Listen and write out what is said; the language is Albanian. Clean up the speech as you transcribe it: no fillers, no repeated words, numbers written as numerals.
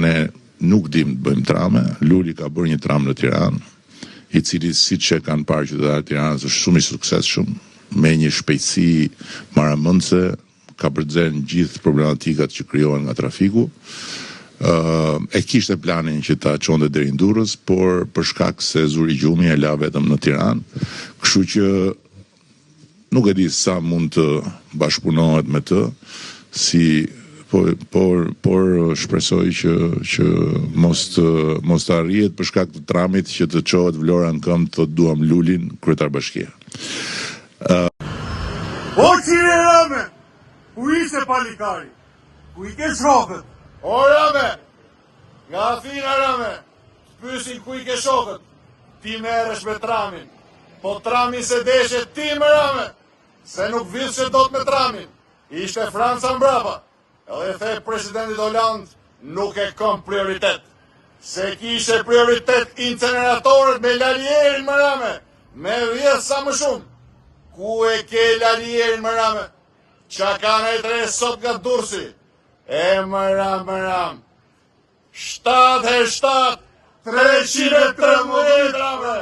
ne nuk dim të bëjmë trame. Luli ka bërë një tram në Tiranë, i cili siç e kanë parë qytetarët e Tiranës është shumë i suksesshëm, me një shpejtësi maramëndse, ka përxen gjithë problematikat që krijohen nga trafiku. E kishte planin që ta çonte deri në Durrës, por për shkak se Zuri Gjumi e la vetëm në Tiranë, kështu që nuk e di sa mund të bashkëpunohet me të, por shpresoj që mos të arrihet për shkak të tramit që të çohet Vlora në këmbë, thotë duam Lulin kryetar bashkie. O qire Rame, ku ishe palikari? Ku i ke shokët? O Rame, nga Athina Rame, të pysin ku i ke shokët, ti merresh me tramin, po trami se deshe ti me Rame, se nuk vishë do të me tramin, ishte Franca mbrapa, edhe the presidentit Holland nuk e kom prioritet, se kishe prioritet inceneratorët me lalierin me Rame, me vjedh sa më shumë. Ku e ke lalierin më Rame? Qa kanë e tre sot nga Durrësi? E më ram. 7 herë 7, 313 Rame.